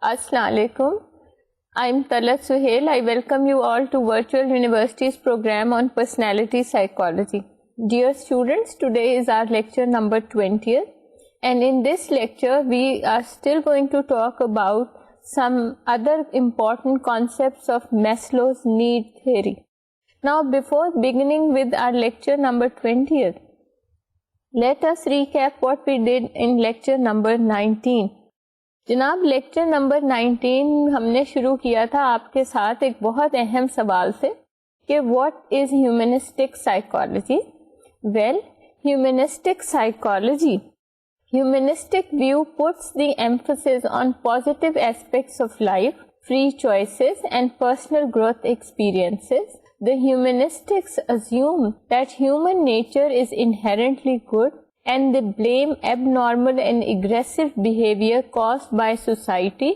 Assalamu alaikum. I'm Talat Suhail. I welcome you all to Virtual University's program on personality psychology. Dear students, today is our lecture number 20th, and in this lecture we are still going to talk about some other important concepts of Maslow's need theory. Now, before beginning with our lecture number 20th, let us recap what we did in lecture number 19. जनाब, lecture number 19 हमने शुरू किया था आपके साथ एक बहुत अहम सवाल से कि what is humanistic psychology. Well, humanistic psychology, humanistic view puts the emphasis on positive aspects of life, free choices and personal growth experiences. The humanistics assume that human nature is inherently good and they blame abnormal and aggressive behavior caused by society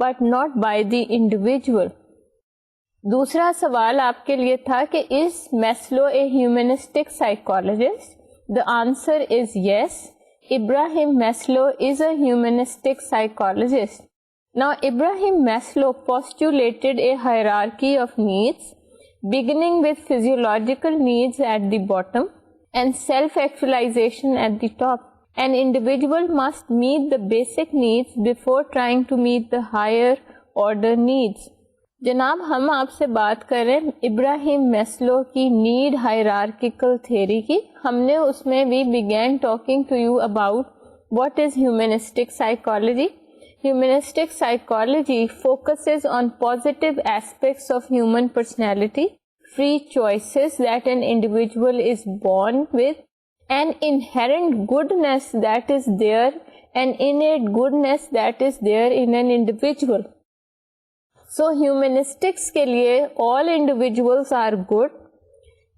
but not by the individual. दूसरा सवाल आपके लिए था कि is Maslow a humanistic psychologist? The answer is yes. Abraham Maslow is a humanistic psychologist. Now, Abraham Maslow postulated a hierarchy of needs, beginning with physiological needs at the bottom and self-actualization at the top. An individual must meet the basic needs before trying to meet the higher order needs. जनाब, हम आपसे बात करें Ibrahim Maslow की need hierarchical theory की. हमने उसमें we began talking to you about what is humanistic psychology. Humanistic psychology focuses on positive aspects of human personality, free choices that an individual is born with, an inherent goodness that is there, an innate goodness that is there in an individual. So humanistics के लिए all individuals are good.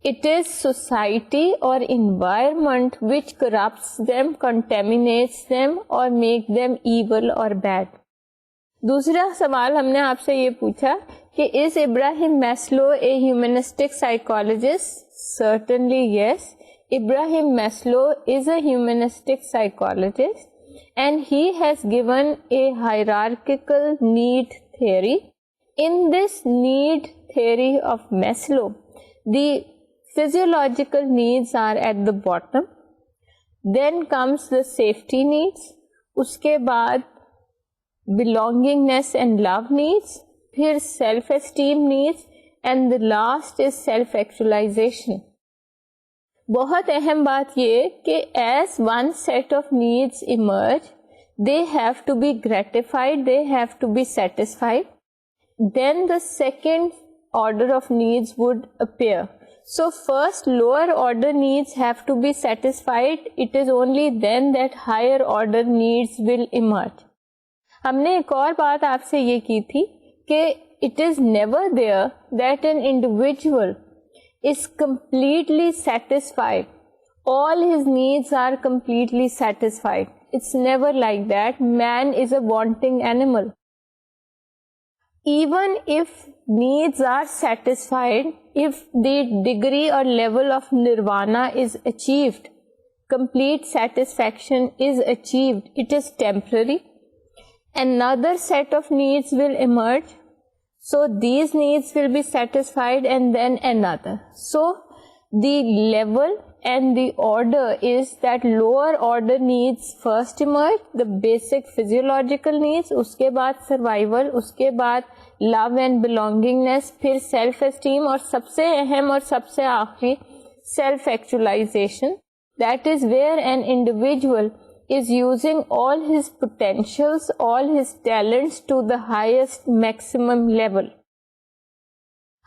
It is society or environment which corrupts them, contaminates them or make them evil or bad. दूसरा सवाल हमने आपसे ये पूछा कि is Abraham Maslow a humanistic psychologist? Certainly yes. Abraham Maslow is a humanistic psychologist and he has given a hierarchical need theory. In this need theory of Maslow, the physiological needs are at the bottom. Then comes the safety needs. उसके बाद belongingness and love needs, फिर self esteem needs, and the last is self actualization. बहुत अहम बात ये कि as one set of needs emerge, they have to be gratified, they have to be satisfied. Then the second order of needs would appear. So first lower order needs have to be satisfied. It is only then that higher order needs will emerge. हमने एक और बात आपसे ये की थी कि it is never there that an individual is completely satisfied. All his needs are completely satisfied. It's never like that. Man is a wanting animal. Even if needs are satisfied, if the degree or level of nirvana is achieved, complete satisfaction is achieved, it is temporary. Another set of needs will emerge. So these needs will be satisfied and then another. So the level and the order is that lower order needs first emerge, the basic physiological needs, उसके बाद survival, उसके बाद love and belongingness, फिर self esteem और सबसे अहम और सबसे आखिरी self actualization. That is where an individual is using all his potentials, all his talents to the highest maximum level.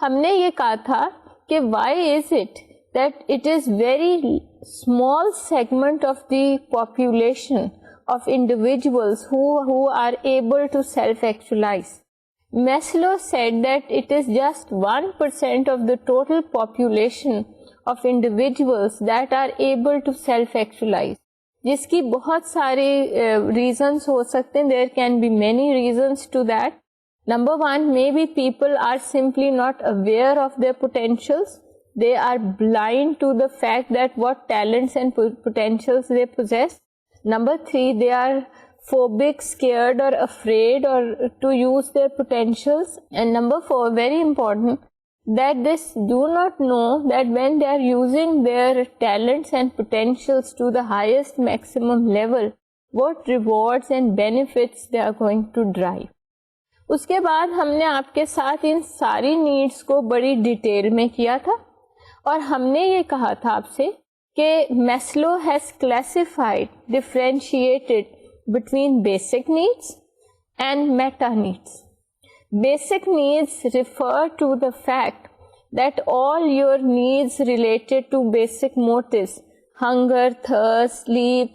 हमने ये कहा था कि why is it that it is very small segment of the population of individuals who are able to self-actualize. Maslow said that it is just 1% of the total population of individuals that are able to self-actualize. जिसकी बहुत सारे reasons हो सकते हैं. There can be many reasons to that. Number one, maybe people are simply not aware of their potentials. They are blind to the fact that what talents and potentials they possess. Number three, they are phobic, scared or afraid or to use their potentials. And number four, very important, that they do not know that when they are using their talents and potentials to the highest maximum level, what rewards and benefits they are going to drive. उसके बाद हमने आपके साथ इन सारी needs को बड़ी detail में किया था और हमने ये कहा था आपसे कि Maslow has classified, differentiated between basic needs and meta needs. Basic needs refer to the fact that all your needs related to basic motives, hunger, thirst, sleep,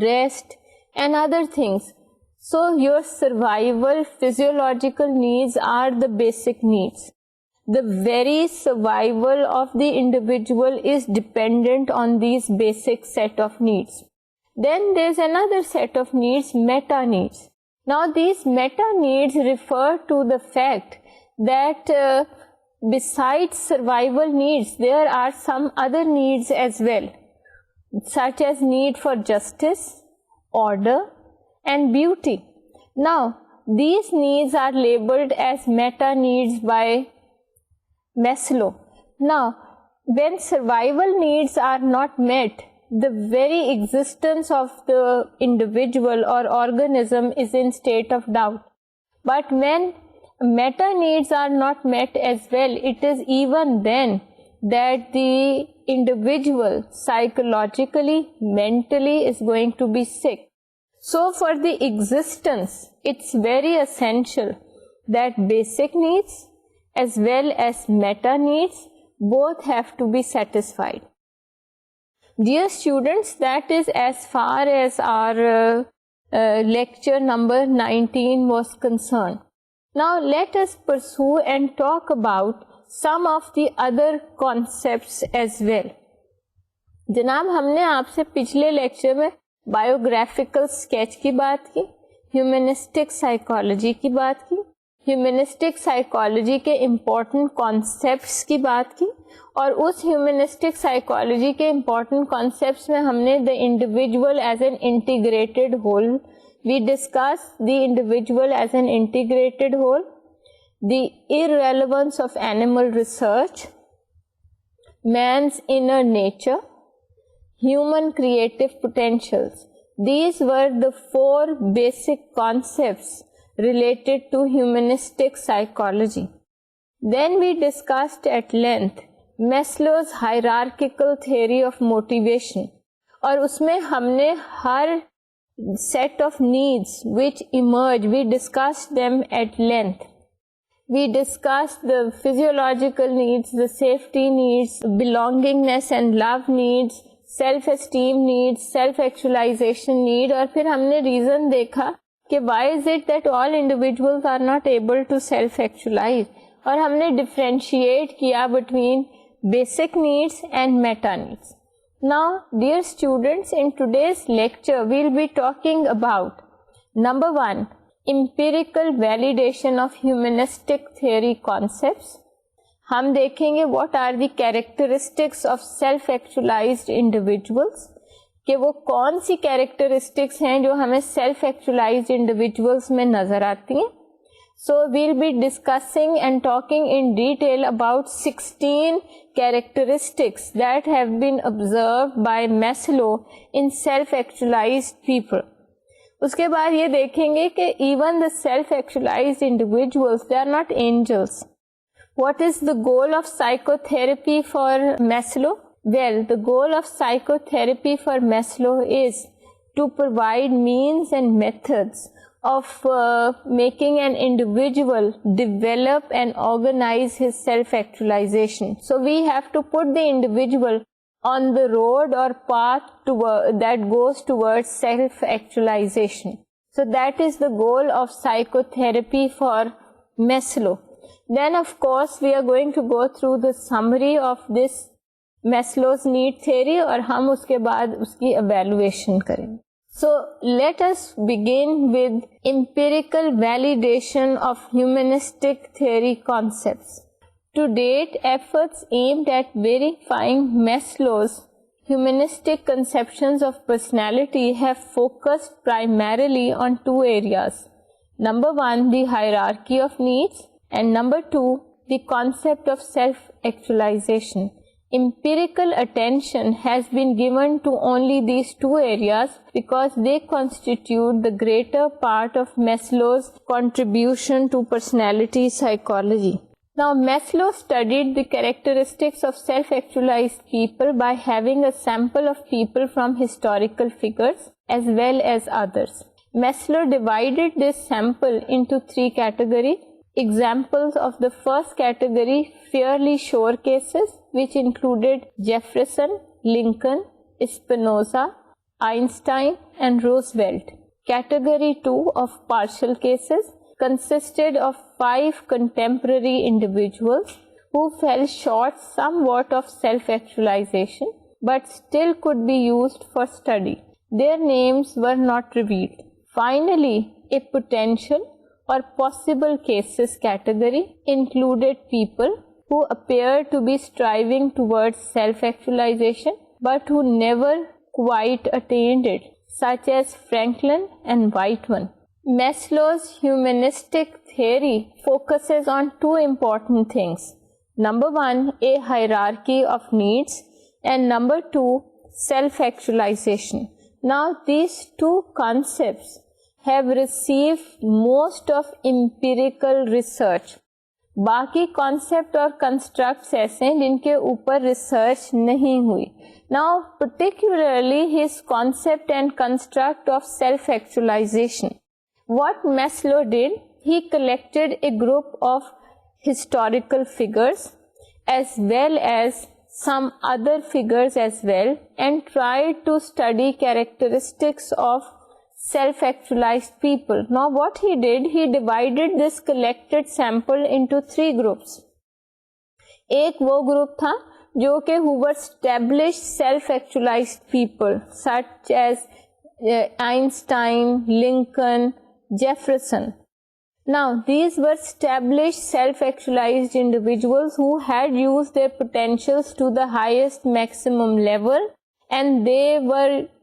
rest and other things. So your survival physiological needs are the basic needs. The very survival of the individual is dependent on these basic set of needs. Then there is another set of needs, meta needs. Now these meta needs refer to the fact that besides survival needs, there are some other needs as well, such as need for justice, order and beauty. Now these needs are labeled as meta needs by Maslow. Now when survival needs are not met, the very existence of the individual or organism is in state of doubt. But when meta needs are not met as well, it is even then that the individual psychologically, mentally is going to be sick. So for the existence, it's very essential that basic needs as well as meta needs both have to be satisfied. Dear students, that is as far as our lecture number 19 was concerned. Now let us pursue and talk about some of the other concepts as well. जनाब हमने आपसे पिछले lecture में biographical sketch की बात की, humanistic psychology की बात की, ह्यूमनिस्टिक साइकोलॉजी के इम्पोर्टेंट कॉन्सेप्ट्स की बात की और उस ह्यूमनिस्टिक साइकोलॉजी के इम्पोर्टेंट कॉन्सेप्ट्स में हमने the individual as an integrated whole, we discuss the individual as an integrated whole, the irrelevance of animal research, man's inner nature, human creative potentials. These were the four basic concepts related to humanistic psychology. Then we discussed at length Maslow's hierarchical theory of motivation. और उसमें हमने हर set of needs which emerge, we discussed them at length. We discussed the physiological needs, the safety needs, belongingness and love needs, self esteem need, self actualization need और फिर हमने reason देखा कि why is it that all individuals are not able to self actualize और हमने differentiate किया between basic needs and meta needs. Now dear students, in today's lecture we will be talking about number 1, empirical validation of humanistic theory concepts. हम देखेंगे what are the characteristics of self actualized individuals, कि वो कौन सी characteristics हैं जो हमें self actualized individuals में नजर आती हैं. So we will be discussing and talking in detail about 16 characteristics that have been observed by Maslow in self actualized people. उसके बाद ये देखेंगे कि even the self actualized individuals they are not angels. What is the goal of psychotherapy for Maslow? Well, the goal of psychotherapy for Maslow is to provide means and methods of making an individual develop and organize his self-actualization. So we have to put the individual on the road or path that goes towards self-actualization. So that is the goal of psychotherapy for Maslow. Then of course we are going to go through the summary of this Maslow's need theory और हम उसके बाद उसकी evaluation करेंगे. So let us begin with empirical validation of humanistic theory concepts. To date, efforts aimed at verifying Maslow's humanistic conceptions of personality have focused primarily on two areas. Number one, the hierarchy of needs, and number two, the concept of self-actualization. Empirical attention has been given to only these two areas because they constitute the greater part of Maslow's contribution to personality psychology. Now, Maslow studied the characteristics of self-actualized people by having a sample of people from historical figures as well as others. Maslow divided this sample into three categories. Examples of the first category, fairly sure cases, which included Jefferson, Lincoln, Spinoza, Einstein, and Roosevelt. Category 2 of partial cases consisted of 5 contemporary individuals who fell short somewhat of self-actualization but still could be used for study. Their names were not revealed. Finally, a potential or possible cases category included people who appeared to be striving towards self-actualization but who never quite attained it, such as Franklin and Whitman. Maslow's humanistic theory focuses on two important things. Number one, a hierarchy of needs, and number two, self-actualization. Now, these two concepts have received most of empirical research. बाकी concept और constructs ऐसे हैं जिनके ऊपर research नहीं हुई. Now particularly his concept and construct of self-actualization. What Maslow did, he collected a group of historical figures as well as some other figures as well and tried to study characteristics of self-actualized people. Now what he did, he divided this collected sample into three groups. एक वो group था जो कि who were established self-actualized people such as Einstein, Lincoln, Jefferson. Now these were established self-actualized individuals who had used their potentials to the highest maximum level and they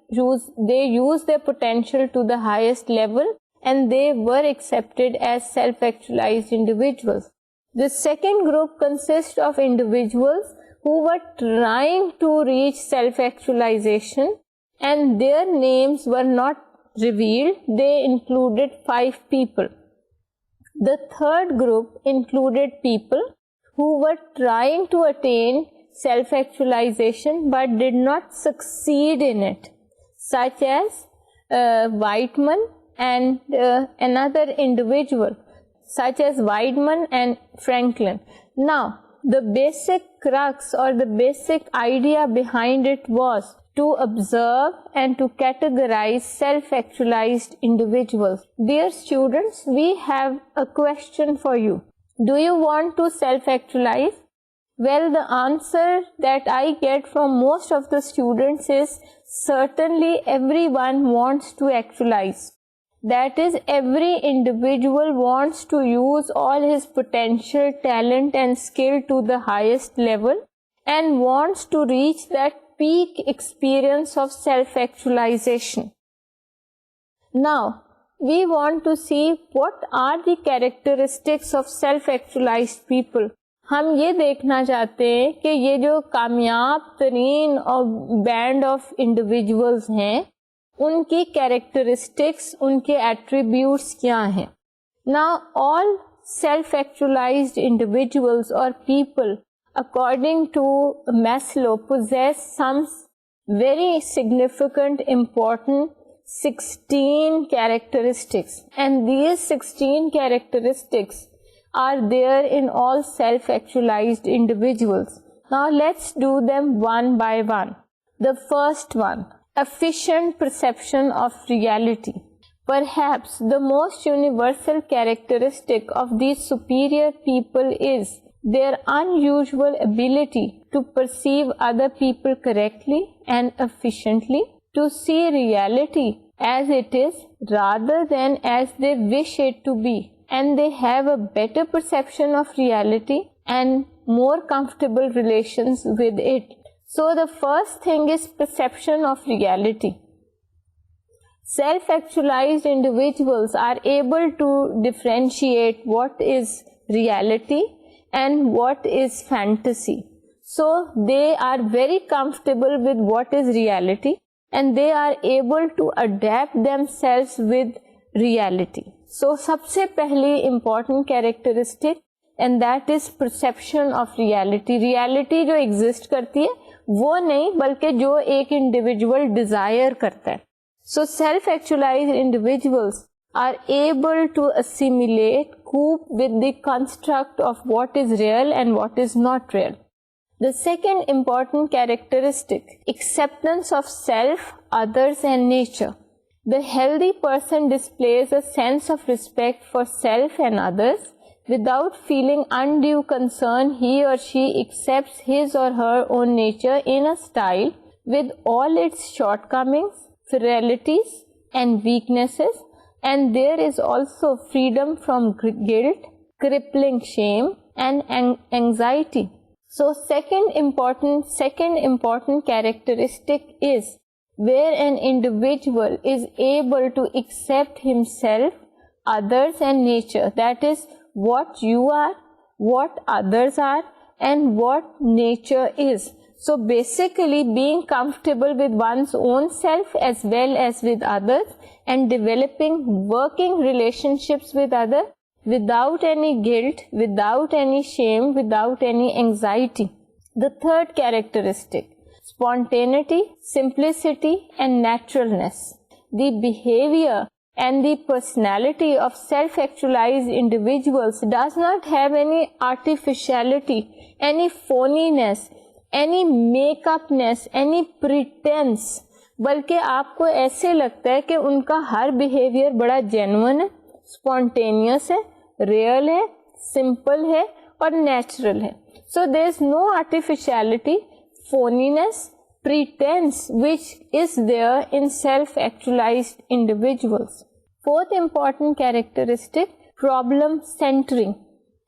used their potential to the highest level and they were accepted as self-actualized individuals. The second group consists of individuals who were trying to reach self-actualization and their names were not revealed. They included 5 people. The third group included people who were trying to attain self-actualization but did not succeed in it, such as Whitman and another individual such as Whitman and Franklin. Now, the basic crux or the basic idea behind it was to observe and to categorize self-actualized individuals. Dear students, we have a question for you. Do you want to self-actualize? Well, the answer that I get from most of the students is certainly everyone wants to actualize. That is, every individual wants to use all his potential, talent and skill to the highest level and wants to reach that peak experience of self-actualization. Now, we want to see what are the characteristics of self-actualized people. हम ये देखना चाहते हैं कि ये जो कामयाब तरीन और बैंड ऑफ इंडिविजुअल्स हैं उनकी कैरेक्टरिस्टिक्स, उनके एट्रीब्यूट्स क्या हैं. Now all self actualized individuals और people according to Maslow possess some very significant, important 16 characteristics, and these 16 characteristics are there in all self-actualized individuals. Now let's do them one by one. The first one, efficient perception of reality. Perhaps the most universal characteristic of these superior people is their unusual ability to perceive other people correctly and efficiently, to see reality as it is rather than as they wish it to be, and they have a better perception of reality and more comfortable relations with it. So the first thing is perception of reality. Self-actualized individuals are able to differentiate what is reality and what is fantasy. So they are very comfortable with what is reality and they are able to adapt themselves with reality. So सबसे पहली important characteristic and that is perception of reality. Reality जो exist करती है वो नहीं बल्कि जो एक individual desire करता है. So self-actualized individuals are able to assimilate, cope with the construct of what is real and what is not real. The second important characteristic, acceptance of self, others and nature. The healthy person displays a sense of respect for self and others. Without feeling undue concern, he or she accepts his or her own nature in a style with all its shortcomings, frailties and weaknesses, and there is also freedom from guilt, crippling shame and anxiety. So second important characteristic is where an individual is able to accept himself, others and nature, that is what you are, what others are and what nature is. So basically being comfortable with one's own self as well as with others and developing working relationships with others without any guilt, without any shame, without any anxiety. The third characteristic, spontaneity, simplicity and naturalness. The behavior and the personality of self-actualized individuals does not have any artificiality, any phoniness, any makeupness, any pretense, बल्कि आपको ऐसे लगता है कि उनका हर behaviour बड़ा genuine है, स्पॉन्टेनियस है, रियल है, सिंपल है और नेचुरल है. So there is no artificiality, phoniness, pretense which is there in self-actualized individuals. Fourth important characteristic, problem centering.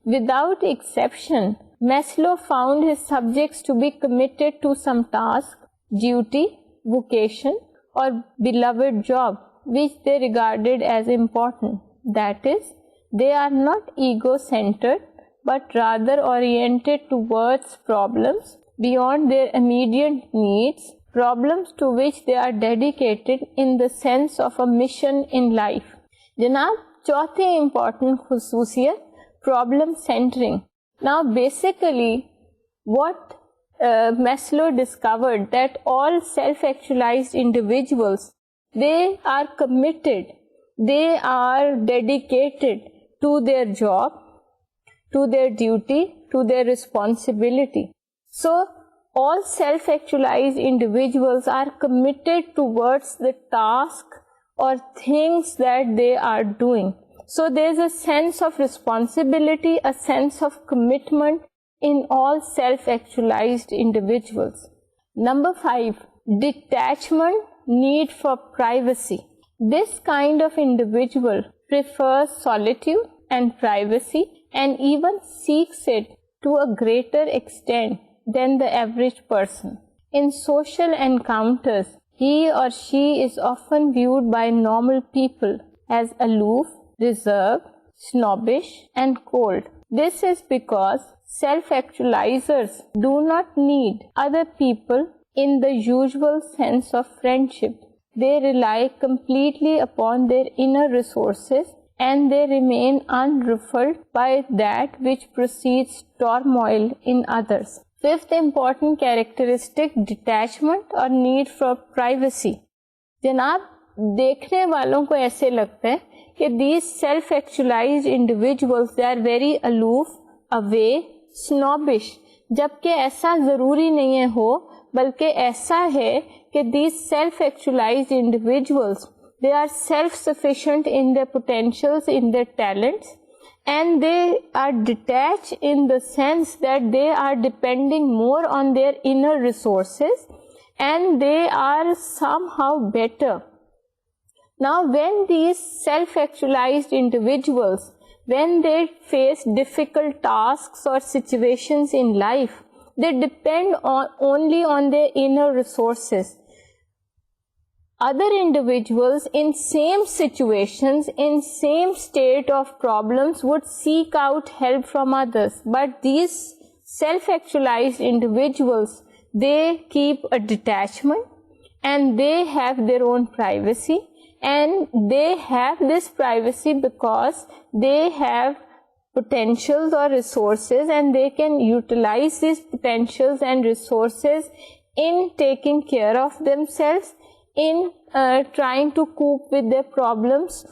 Without exception, Maslow found his subjects to be committed to some task, duty, vocation or beloved job which they regarded as important. That is, they are not ego-centered but rather oriented towards problems beyond their immediate needs, problems to which they are dedicated in the sense of a mission in life. जनाब चौथी important खुसूसियत, problem centering. Now basically what Maslow discovered that all self-actualized individuals, they are committed, they are dedicated to their job, to their duty, to their responsibility. So all self-actualized individuals are committed towards the task or things that they are doing. So there is a sense of responsibility, a sense of commitment in all self-actualized individuals. Number 5, detachment, need for privacy. This kind of individual prefers solitude and privacy and even seeks it to a greater extent than the average person. In social encounters, he or she is often viewed by normal people as aloof, reserved, snobbish and cold. This is because self-actualizers do not need other people in the usual sense of friendship. They rely completely upon their inner resources and they remain unruffled by that which precedes turmoil in others. Fifth important characteristic, detachment और need for privacy. जनाब देखने वालों को ऐसे लगता है कि these self-actualized individuals, they are very aloof, away, snobbish. जबकि ऐसा ज़रूरी नहीं है हो, बल्कि ऐसा है कि these self-actualized individuals, they are self-sufficient in their potentials, in their talents, and they are detached in the sense that they are depending more on their inner resources and they are somehow better. Now, when these self-actualized individuals, when they face difficult tasks or situations in life, they depend only on their inner resources. Other individuals in same situations, in same state of problems would seek out help from others. But these self-actualized individuals, they keep a detachment and they have their own privacy. And they have this privacy because they have potentials or resources and they can utilize these potentials and resources in taking care of themselves, in trying to cope with their problems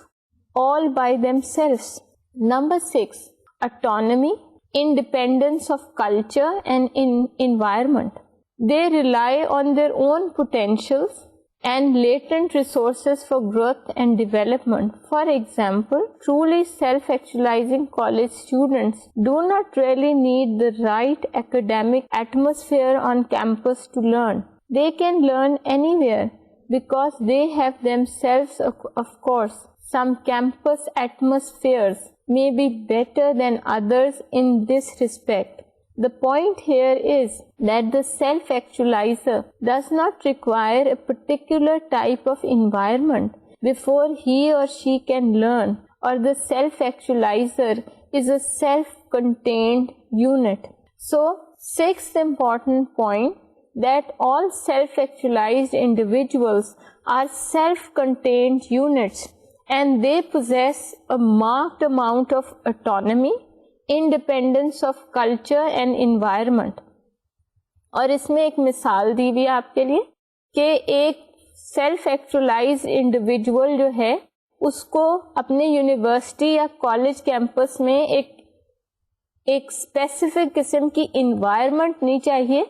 all by themselves. Number 6, autonomy, independence of culture and environment. They rely on their own potentials and latent resources for growth and development. For example, truly self-actualizing college students do not really need the right academic atmosphere on campus to learn. They can learn anywhere because they have themselves, of course. Some campus atmospheres may be better than others in this respect. The point here is that the self-actualizer does not require a particular type of environment before he or she can learn, or the self-actualizer is a self-contained unit. So, sixth important point, that all self-actualized individuals are self-contained units and they possess a marked amount of autonomy, independence of culture and environment. और इसमें एक मिसाल दी हुई है आपके लिए कि एक सेल्फ एक्चुअलाइज इंडिविजुअल जो है उसको अपने यूनिवर्सिटी या कॉलेज कैंपस में एक स्पेसिफिक किस्म की इन्वायरमेंट नहीं चाहिए.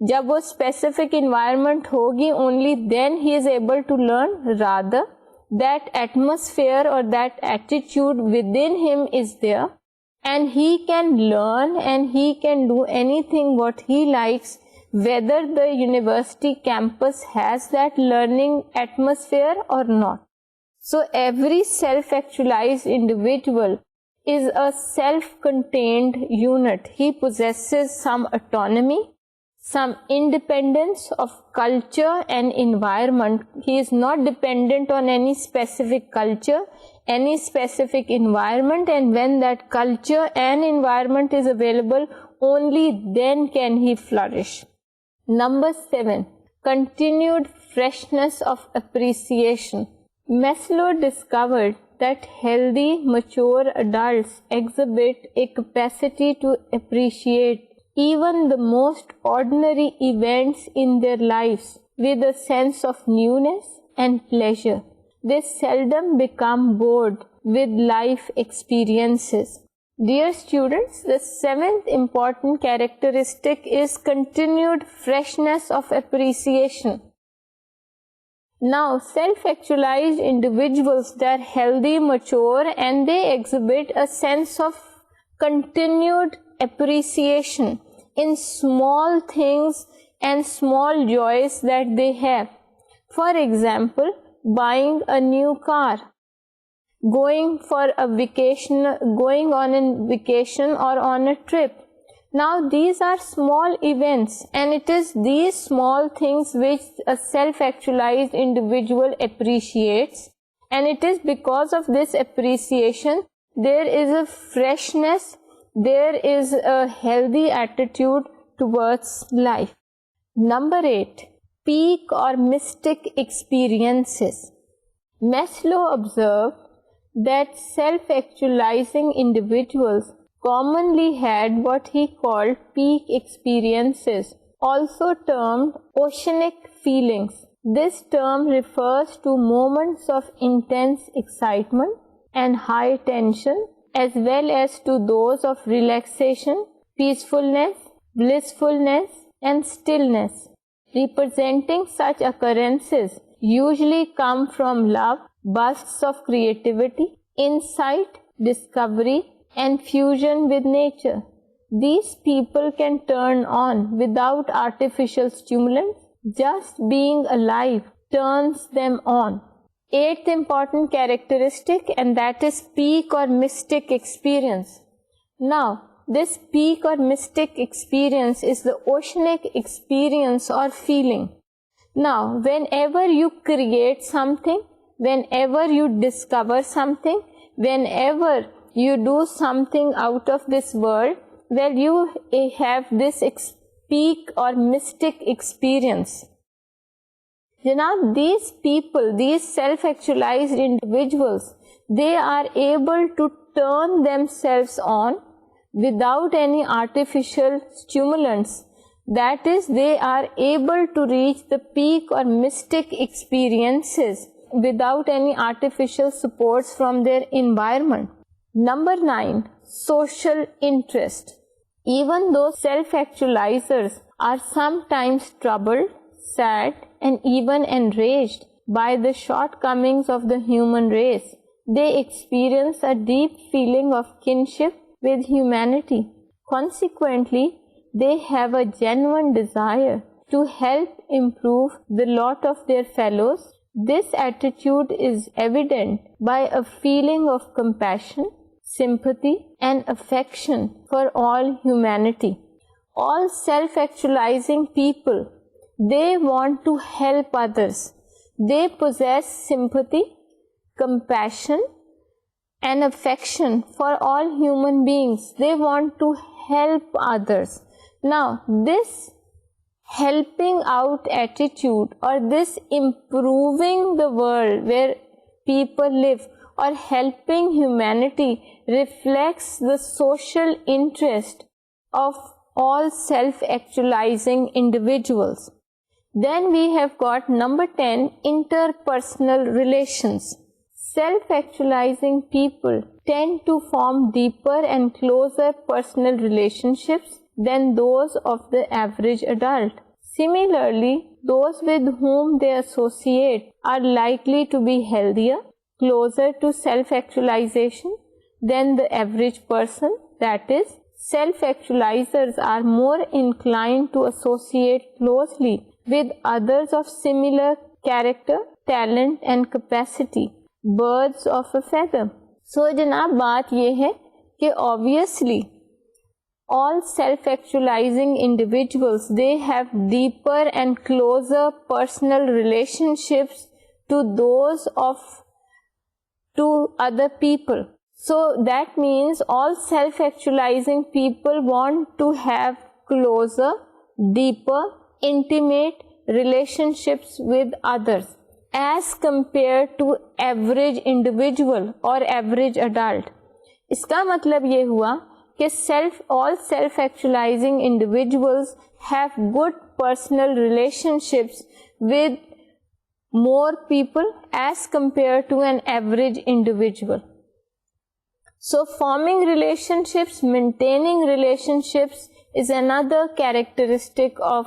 जब वो स्पेसिफिक इन्वायरमेंट होगी ओनली देन ही is able to learn. Rather that atmosphere और that attitude with in him is there and he can learn and he can do anything what he likes, whether the university campus has that learning atmosphere or not. So every self-actualized individual is a self-contained unit. He possesses some autonomy, some independence of culture and environment. He is not dependent on any specific culture, any specific environment, and when that culture and environment is available, only then can he flourish. Number 7, continued freshness of appreciation. Maslow discovered that healthy, mature adults exhibit a capacity to appreciate even the most ordinary events in their lives with a sense of newness and pleasure. They seldom become bored with life experiences. Dear students, the 7th important characteristic is continued freshness of appreciation. Now, self-actualized individuals, they are healthy, mature, and they exhibit a sense of continued appreciation in small things and small joys that they have. For example, buying a new car, going on a vacation or on a trip. Now these are small events and it is these small things which a self-actualized individual appreciates, and it is because of this appreciation there is a freshness, there is a healthy attitude towards life. Number 8, peak or mystic experiences. Maslow observed that self-actualizing individuals commonly had what he called peak experiences, also termed oceanic feelings. This term refers to moments of intense excitement and high tension, as well as to those of relaxation, peacefulness, blissfulness, and stillness. Representing such occurrences usually come from love, bursts of creativity, insight, discovery, and fusion with nature. These people can turn on without artificial stimulants. Just being alive turns them on. Eighth important characteristic, and that is peak or mystic experience. Now, this peak or mystic experience is the oceanic experience or feeling. Now, whenever you create something, whenever you discover something, whenever you do something out of this world, well, you have this peak or mystic experience. Janab, these people, these self-actualized individuals, they are able to turn themselves on without any artificial stimulants. That is, they are able to reach the peak or mystic experiences without any artificial supports from their environment. Number 9, social interest. Even though self-actualizers are sometimes troubled, sad, and even enraged by the shortcomings of the human race, they experience a deep feeling of kinship with humanity. Consequently, they have a genuine desire to help improve the lot of their fellows. This attitude is evident by a feeling of compassion, sympathy, and affection for all humanity. All self-actualizing people, they want to help others. They possess sympathy, compassion, and affection for all human beings. They want to help others. Now, this helping out attitude or this improving the world where people live or helping humanity reflects the social interest of all self-actualizing individuals. Then we have got number 10, interpersonal relations. Self-actualizing people tend to form deeper and closer personal relationships than those of the average adult. Similarly, those with whom they associate are likely to be healthier, closer to self-actualization than the average person. That is, self-actualizers are more inclined to associate closely with others of similar character, talent, and capacity. Birds of a feather. So, जनाब बात ये है कि obviously all self-actualizing individuals, they have deeper and closer personal relationships to other people. So that means all self-actualizing people want to have closer, deeper, intimate relationships with others as compared to average individual or average adult. इसका मतलब ये हुआ कि all self-actualizing individuals have good personal relationships with more people as compared to an average individual. So forming relationships, maintaining relationships is another characteristic of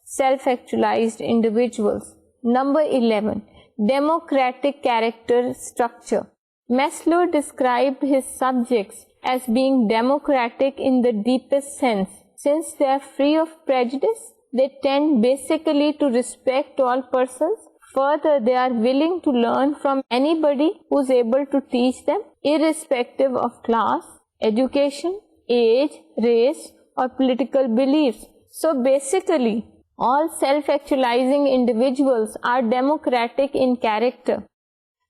self-actualized individuals. Number 11, democratic character structure. Maslow described his subjects as being democratic in the deepest sense. Since they are free of prejudice, they tend basically to respect all persons. Further, they are willing to learn from anybody who is able to teach them, irrespective of class, education, age, race, or political beliefs. So basically, all self-actualizing individuals are democratic in character.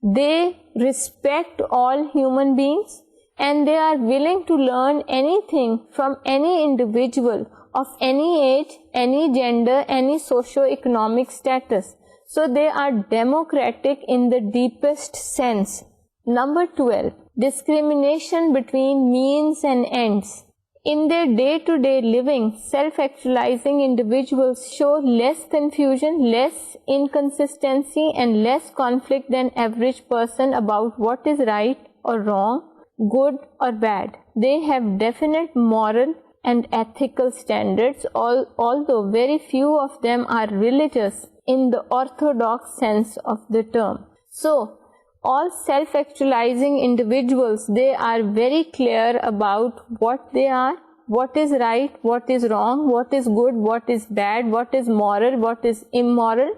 They respect all human beings and they are willing to learn anything from any individual of any age, any gender, any socio-economic status. So they are democratic in the deepest sense. Number 12, discrimination between means and ends. In their day-to-day living, self-actualizing individuals show less confusion, less inconsistency, and less conflict than average person about what is right or wrong, good or bad. They have definite moral and ethical standards, although very few of them are religious in the orthodox sense of the term. So, all self-actualizing individuals, they are very clear about what they are, what is right, what is wrong, what is good, what is bad, what is moral, what is immoral,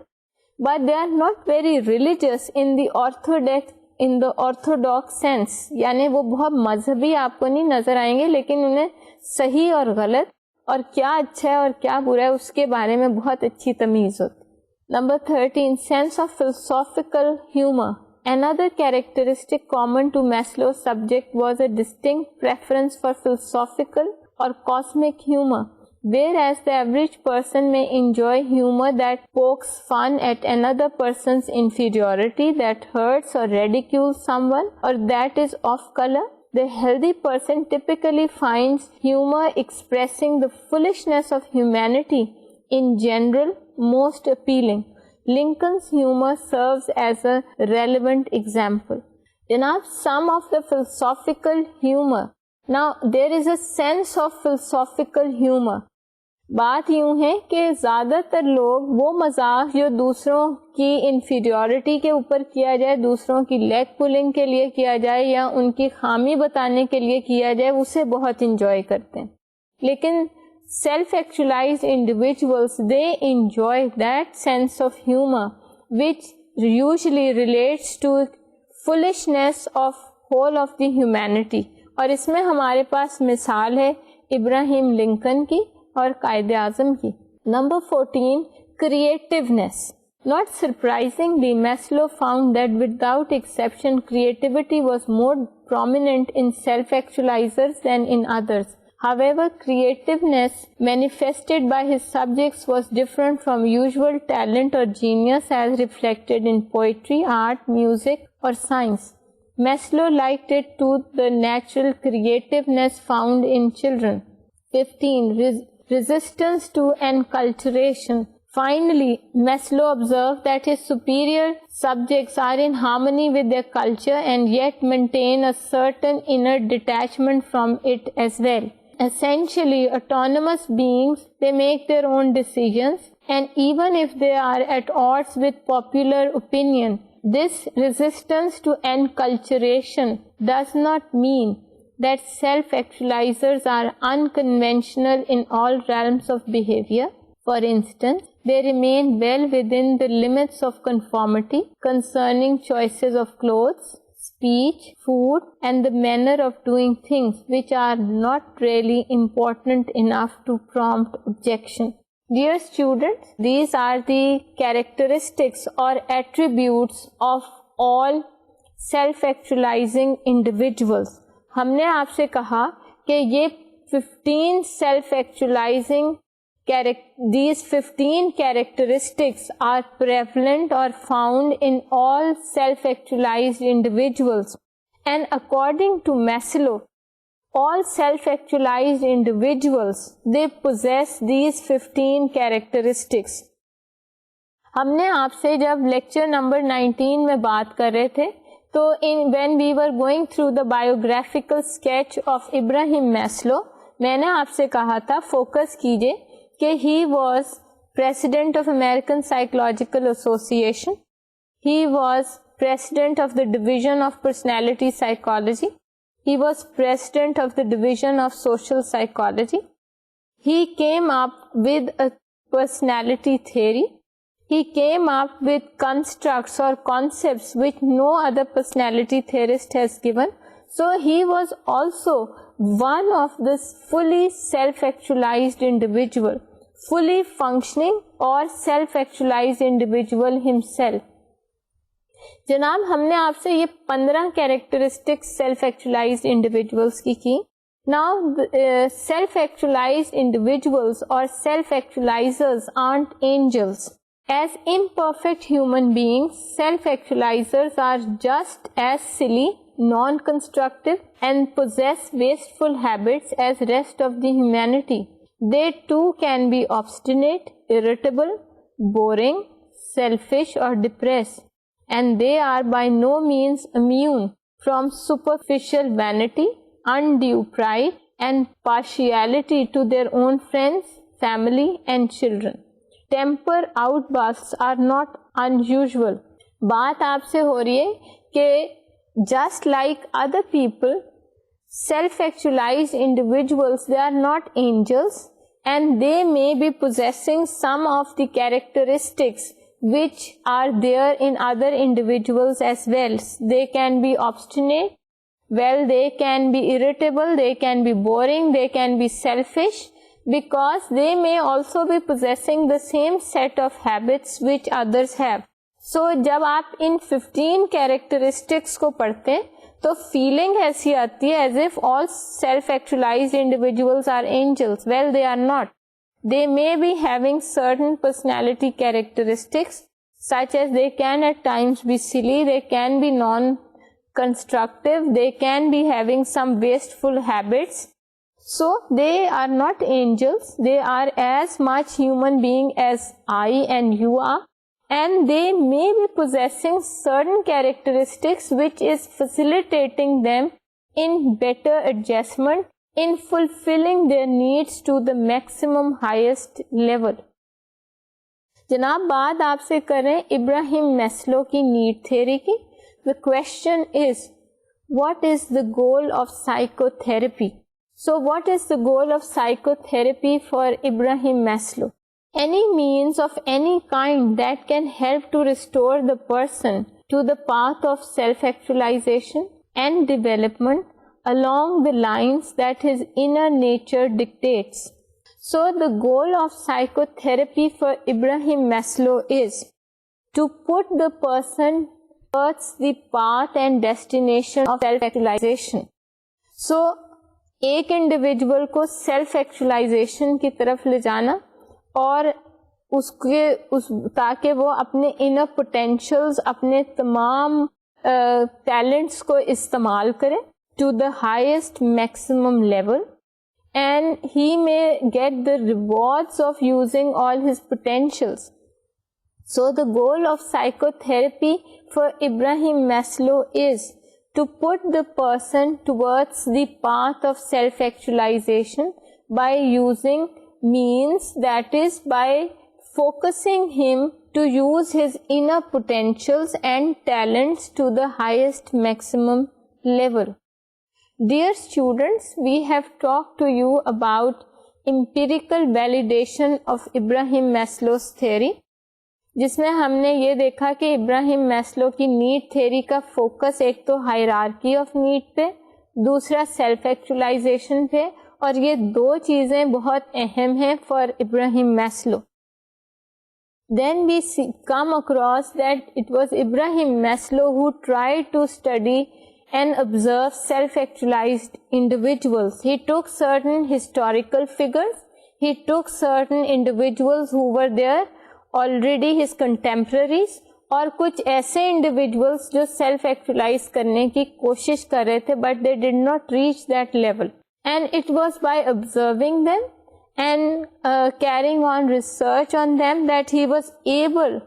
but they are not very religious in the orthodox sense. यानी वो बहुत मजहबी आपको नहीं नजर आएंगे, लेकिन उन्हें सही और गलत और क्या अच्छा है और क्या बुरा है उसके बारे में बहुत अच्छी तमीज होती. Number 13, sense of philosophical humor. Another characteristic common to Maslow's subject was a distinct preference for philosophical or cosmic humor. Whereas the average person may enjoy humor that pokes fun at another person's inferiority, that hurts or ridicules someone, or that is off color, the healthy person typically finds humor expressing the foolishness of humanity in general most appealing. Lincoln's humor serves as a relevant example. Janaab, some of the philosophical humor. Now, there is a sense of philosophical humor. बात यूं है कि ज़्यादातर लोग वो मजाक जो दूसरों की इन्फीरियॉरिटी के ऊपर किया जाए, दूसरों की लेग पुलिंग के लिए किया जाए या उनकी खामी बताने के लिए किया जाए, उसे बहुत इंजॉय करते हैं. लेकिन self-actualized individuals, they enjoy that sense of humor which usually relates to foolishness of whole of the humanity. और इसमें हमारे पास मिसाल है इब्राहिम लिंकन की और कायदे आज़म की. Number 14, creativeness. Not surprisingly, Maslow found that without exception, creativity was more prominent in self-actualizers than in others. However, creativeness manifested by his subjects was different from usual talent or genius as reflected in poetry, art, music, or science. Maslow liked it to the natural creativeness found in children. 15. Resistance to enculturation. Finally, Maslow observed that his superior subjects are in harmony with their culture and yet maintain a certain inner detachment from it as well. Essentially autonomous beings, they make their own decisions, and even if they are at odds with popular opinion, this resistance to enculturation does not mean that self-actualizers are unconventional in all realms of behavior. For instance, they remain well within the limits of conformity concerning choices of clothes, speech, food, and the manner of doing things which are not really important enough to prompt objection. Dear students, these are the characteristics or attributes of all self-actualizing individuals. हमने आपसे कहा कि ये 15 self-actualizing these 15 characteristics are prevalent or found in all self-actualized individuals, and according to Maslow, all self-actualized individuals, they possess these 15 characteristics. हमने आपसे जब lecture number 19 में बात कर रहे थे तो when we were going through the biographical sketch of Ibrahim Maslow, मैंने आपसे कहा था फोकस कीजिए कि he was president of American Psychological Association, he was president of the division of personality psychology, he was president of the division of social psychology, he came up with a personality theory, he came up with constructs or concepts which no other personality theorist has given. So he was also one of this fully self-actualized individual, fully functioning or self-actualized individual himself. जनाब, हमने आपसे ये 15 characteristics self-actualized individuals की. Now, self-actualized individuals or self-actualizers aren't angels. As imperfect human beings, self-actualizers are just as silly, non-constructive, and possess wasteful habits as rest of the humanity. They too can be obstinate, irritable, boring, selfish, or depressed, and they are by no means immune from superficial vanity, undue pride, and partiality to their own friends, family and children. Temper outbursts are not unusual. बात आपसे हो रही है कि just like other people, self-actualized individuals, they are not angels and they may be possessing some of the characteristics which are there in other individuals as well. They can be obstinate, well, they can be irritable, they can be boring, they can be selfish, because they may also be possessing the same set of habits which others have. So जब आप इन 15 characteristics को पढ़ते हैं तो feeling ऐसी आती है as if all self-actualized individuals are angels. Well, they are not. They may be having certain personality characteristics such as they can at times be silly, they can be non-constructive, they can be having some wasteful habits. So they are not angels, they are as much human being as I and you are, and they may be possessing certain characteristics which is facilitating them in better adjustment, in fulfilling their needs to the maximum highest level. जनाब बात आपसे करें Ibrahim Maslow की need theory की. The question is, what is the goal of psychotherapy? So what is the goal of psychotherapy for Ibrahim Maslow? Any means of any kind that can help to restore the person to the path of self-actualization and development along the lines that his inner nature dictates. So the goal of psychotherapy for Ibrahim Maslow is to put the person towards the path and destination of self-actualization. So एक individual को self actualisation की तरफ ले जाना और ताकि वो अपने इनर पोटेंशियल्स, अपने तमाम टैलेंट्स को इस्तेमाल करे to the highest maximum level, and he may get the rewards of using all his potentials. So the goal of psychotherapy for Ibrahim Maslow is to put the person towards the path of self-actualization by using means, that is by focusing him to use his inner potentials and talents to the highest maximum level. Dear students, we have talked to you about empirical validation of Ibrahim Maslow's theory, जिसमें हमने ये देखा कि Ibrahim Maslow की need theory का focus एक तो hierarchy of need पे, दूसरा सेल्फ एक्चुअलाइजेशन पे, और ये दो चीज़ें बहुत अहम हैं for Ibrahim Maslow. Then we come across that it was Ibrahim Maslow who tried to study and observe self-actualized individuals. He took certain historical figures, he took certain individuals who were there already, his contemporaries, और कुछ ऐसे individuals जो self-actualize करने की कोशिश कर रहे थे but they did not reach that level. And it was by observing them and carrying on research on them that he was able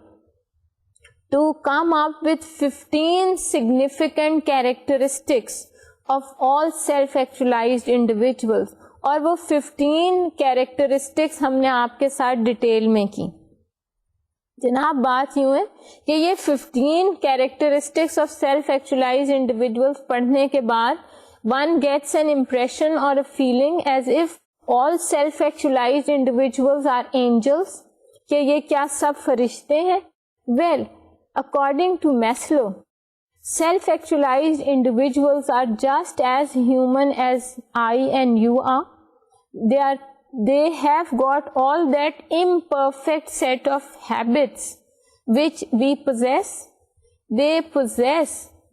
to come up with 15 significant characteristics of all self-actualized individuals. और वो 15 characteristics हमने आपके साथ detail में की. जनाब बात यूँ है कि ये 15 characteristics of self-actualized individuals पढ़ने के बाद one gets an impression or a feeling as if all self-actualized individuals are angels, कि ये क्या सब फरिश्ते हैं. Well, according to Maslow, self-actualized individuals are just as human as I and you are. They have got all that imperfect set of habits which we possess.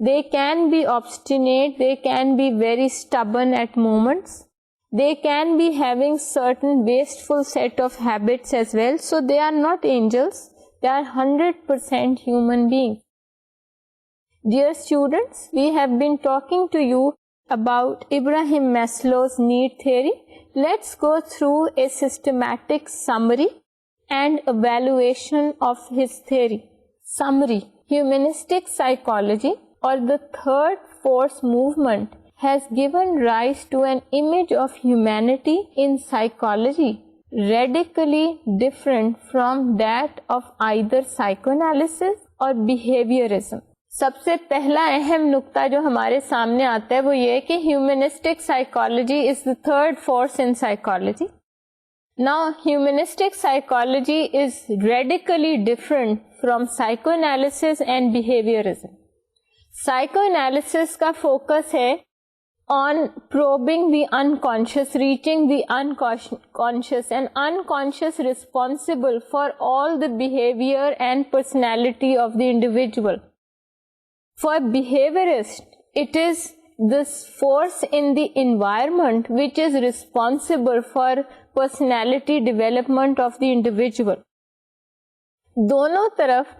They can be obstinate, they can be very stubborn at moments. They can be having certain wasteful set of habits as well. So they are not angels. They are 100% human beings. Dear students, we have been talking to you about Ibrahim Maslow's need theory. Let's go through a systematic summary and evaluation of his theory. Summary: humanistic psychology or the third force movement has given rise to an image of humanity in psychology radically different from that of either psychoanalysis or behaviorism. सबसे पहला अहम नुक्ता जो हमारे सामने आता है वो ये है कि humanistic psychology is the third force in psychology. Now humanistic psychology is radically different from psychoanalysis and behaviourism. Psychoanalysis का फोकस है on probing the unconscious, reaching the unconscious and unconscious responsible for all the behavior and personality of the individual. For behaviorists, it is this force in the environment which is responsible for personality development of the individual. दोनों तरफ,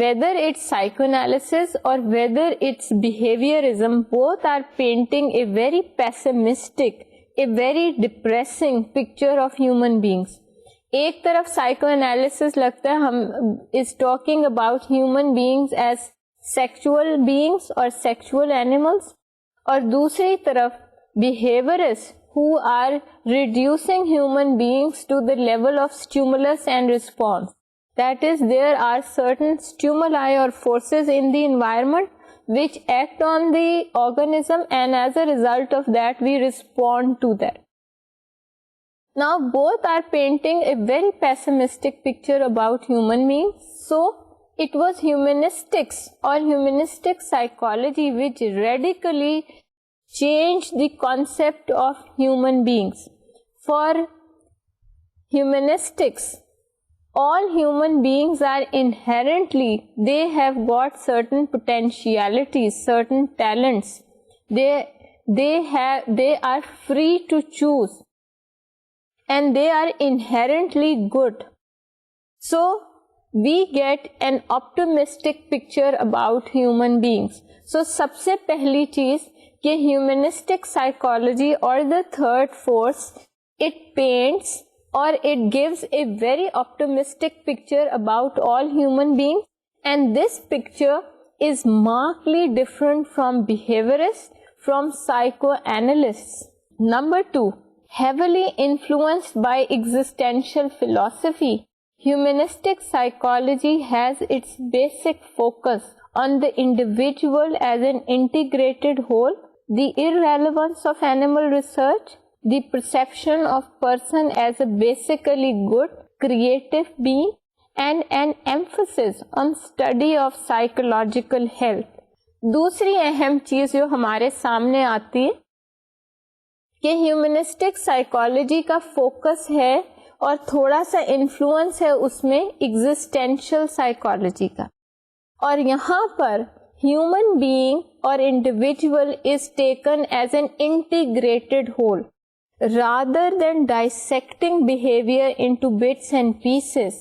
whether it's psychoanalysis or whether it's behaviorism, both are painting a very pessimistic, a very depressing picture of human beings. एक तरफ psychoanalysis लगता है हम is talking about human beings as sexual beings or sexual animals, और दूसरी तरफ behaviorists who are reducing human beings to the level of stimulus and response. That is, there are certain stimuli or forces in the environment which act on the organism, and as a result of that we respond to that. Now both are painting a very pessimistic picture about human beings. So it was humanistics or humanistic psychology which radically changed the concept of human beings. For humanistics, all human beings are inherently, they have got certain potentialities, certain talents. They are free to choose, and they are inherently good. So we get an optimistic picture about human beings. So सबसे पहली चीज कि humanistic psychology or the third force, it paints or it gives a very optimistic picture about all human beings, and this picture is markedly different from behaviorists, from psychoanalysts. Number 2, heavily influenced by existential philosophy, humanistic psychology has its basic focus on the individual as an integrated whole, the irrelevance of animal research, the perception of person as a basically good, creative being, and an emphasis on study of psychological health. दूसरी अहम चीज जो हमारे सामने आती है कि humanistic psychology का फोकस है और थोड़ा सा इन्फ्लुएंस है उसमें एग्जिस्टेंशियल साइकोलॉजी का, और यहाँ पर ह्यूमन बीइंग और individual is taken as an integrated whole. Rather than dissecting behavior into bits and pieces,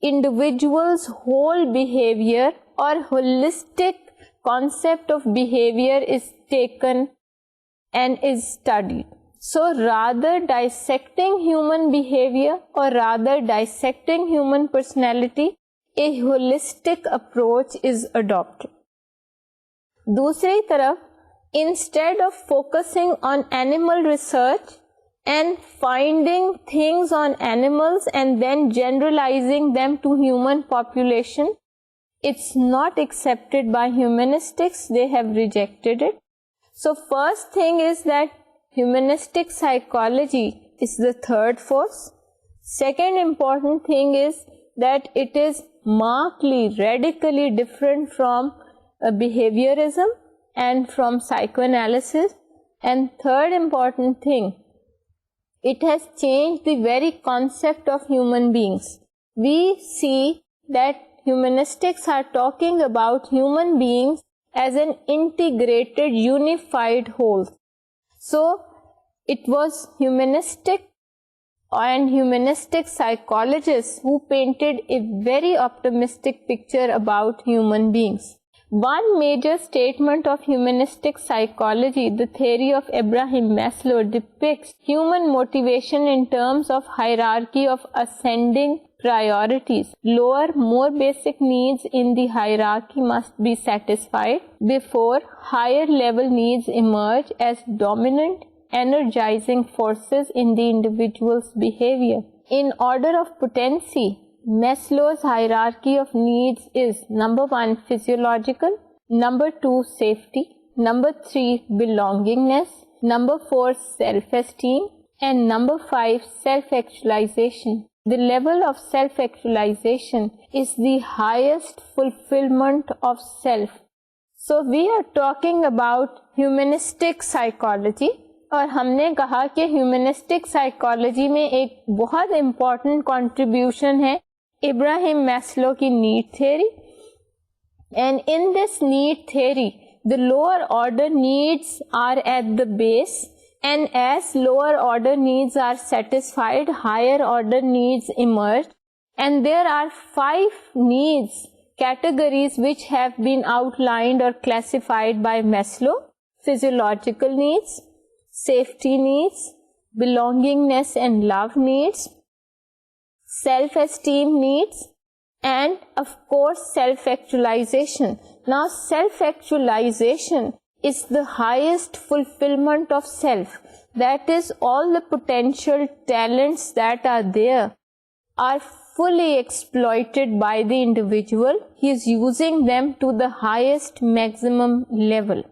individuals' whole behavior or holistic concept of behavior is taken and is studied. So rather dissecting human behavior or rather dissecting human personality, a holistic approach is adopted. दूसरी तरफ, instead of focusing on animal research and finding things on animals and then generalizing them to human population, it's not accepted by humanistics. They have rejected it. So first thing is that humanistic psychology is the third force. Second important thing is that it is markedly, radically different from behaviorism and from psychoanalysis. And third important thing, it has changed the very concept of human beings. We see that humanistics are talking about human beings as an integrated, unified whole. So it was humanistic and humanistic psychologists who painted a very optimistic picture about human beings. One major statement of humanistic psychology, the theory of Abraham Maslow, depicts human motivation in terms of hierarchy of ascending priorities. Lower, more basic needs in the hierarchy must be satisfied before higher level needs emerge as dominant, energizing forces in the individual's behavior. In order of potency, Maslow's hierarchy of needs is number 1, physiological, number 2, safety, number 3, belongingness, number 4, self-esteem, and number 5, self-actualization. The level of self-actualization is the highest fulfillment of self. So we are talking about humanistic psychology, और हमने कहा कि humanistic psychology में एक बहुत important contribution है Abraham Maslow की need theory. And in this need theory the lower order needs are at the base, and as lower order needs are satisfied, higher order needs emerge, and there are 5 needs categories which have been outlined or classified by Maslow: physiological needs, safety needs, belongingness and love needs, self-esteem needs, and of course self-actualization. Now self-actualization is the highest fulfillment of self. That is, all the potential talents that are there are fully exploited by the individual. He is using them to the highest maximum level.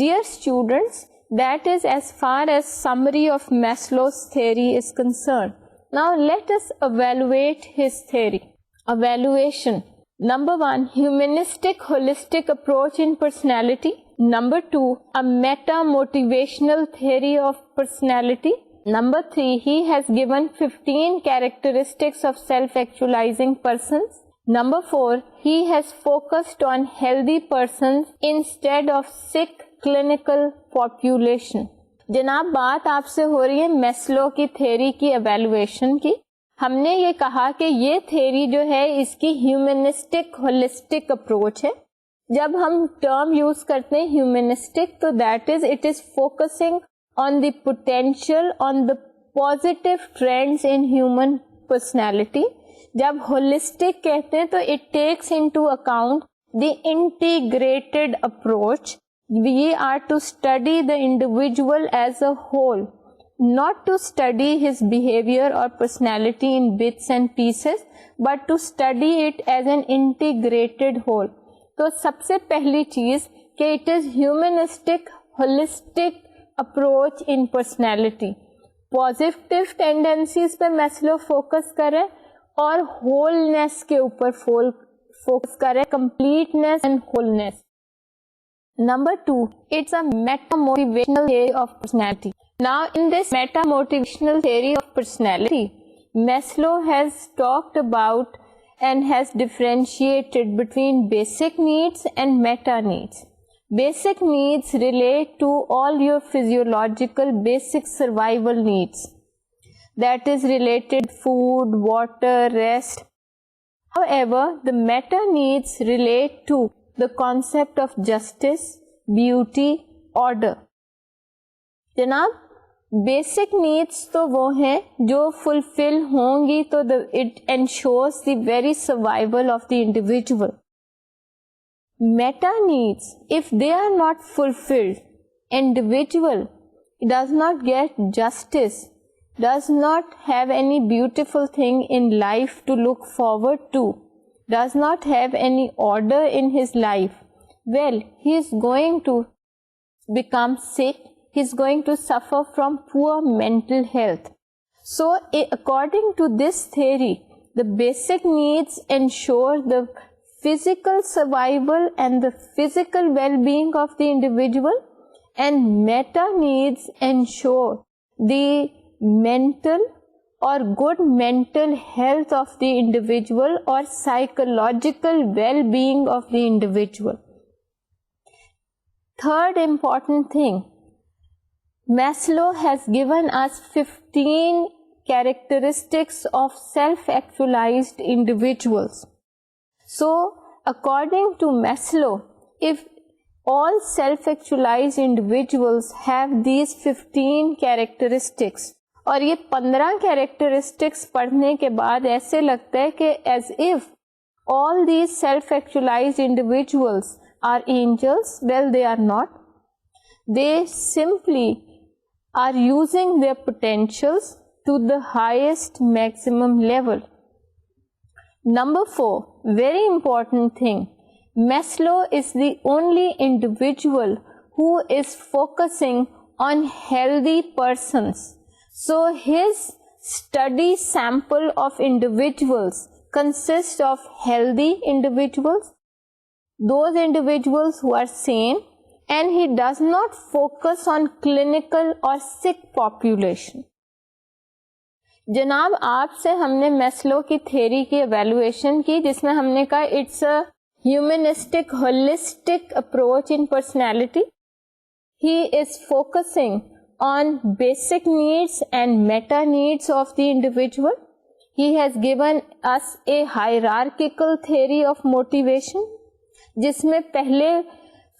Dear students, that is as far as summary of Maslow's theory is concerned. Now let us evaluate his theory. Evaluation. Number 1, humanistic holistic approach in personality. Number 2, a meta-motivational theory of personality. Number 3, he has given 15 characteristics of self-actualizing persons. Number 4, he has focused on healthy persons instead of sick clinical population. जनाब, बात आपसे हो रही है Maslow की theory की evaluation की. हमने ये कहा कि ये थ्योरी जो है इसकी ह्यूमनिस्टिक होलिस्टिक अप्रोच है. जब हम टर्म यूज करते हैं ह्यूमनिस्टिक, तो that is it is focusing on the potential, on the positive trends in human personality. जब होलिस्टिक कहते हैं तो it takes into account the integrated approach. We are to study the individual as a whole, not to study his behavior or personality in bits and pieces, but to study it as an integrated whole. तो सबसे पहली चीज कि it is humanistic holistic approach in personality. Positive tendencies पे Maslow focus करे और wholeness के ऊपर फोकस करे, completeness and wholeness. Number 2, it's a meta-motivational theory of personality. Now, in this meta-motivational theory of personality, Maslow has talked about and has differentiated between basic needs and meta-needs. Basic needs relate to all your physiological basic survival needs. That is related food, water, rest. However, the meta-needs relate to the concept of justice, beauty, order. जनाब, basic needs तो वो हैं जो fulfil होंगी तो it ensures the very survival of the individual. Meta needs, if they are not fulfilled, individual does not get justice, does not have any beautiful thing in life to look forward to, does not have any order in his life, well, he is going to become sick, he is going to suffer from poor mental health. So, according to this theory, the basic needs ensure the physical survival and the physical well-being of the individual, and meta needs ensure the mental or good mental health of the individual or psychological well-being of the individual. Third important thing, Maslow has given us 15 characteristics of self-actualized individuals. So, according to Maslow, if all self-actualized individuals have these 15 characteristics, और ये 15 characteristics पढ़ने के बाद ऐसे लगता है कि as if all these self-actualized individuals are angels. Well, they are not. They simply are using their potentials to the highest maximum level. Number 4, very important thing. Maslow is the only individual who is focusing on healthy persons. So his study sample of individuals consists of healthy individuals, those individuals who are sane, and he does not focus on clinical or sick population. जनाब, आपसे हमने Maslow की theory की evaluation की, जिसमें हमने कहा it's a humanistic holistic approach in personality. He is focusing on basic needs and meta needs of the individual. He has given us a hierarchical theory of motivation, जिसमें पहले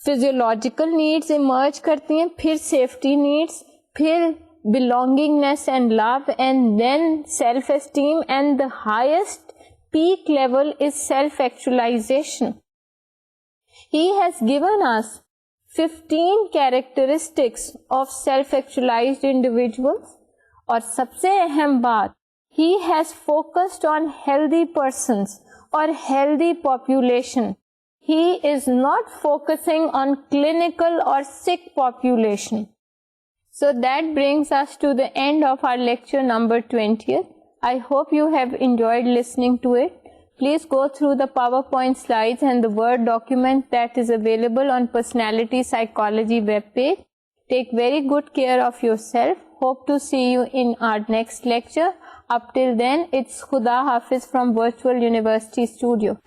physiological needs emerge करती हैं, फिर safety needs, फिर belongingness and love, and then self-esteem, and the highest peak level is self-actualization. He has given us 15 characteristics of self-actualized individuals, और सबसे अहम बात, he has focused on healthy persons or healthy population. He is not focusing on clinical or sick population. So that brings us to the end of our lecture number 20th. I hope you have enjoyed listening to it. Please go through the PowerPoint slides and the Word document that is available on Personality Psychology webpage. Take very good care of yourself. Hope to see you in our next lecture. Up till then, it's Khuda Hafiz from Virtual University Studio.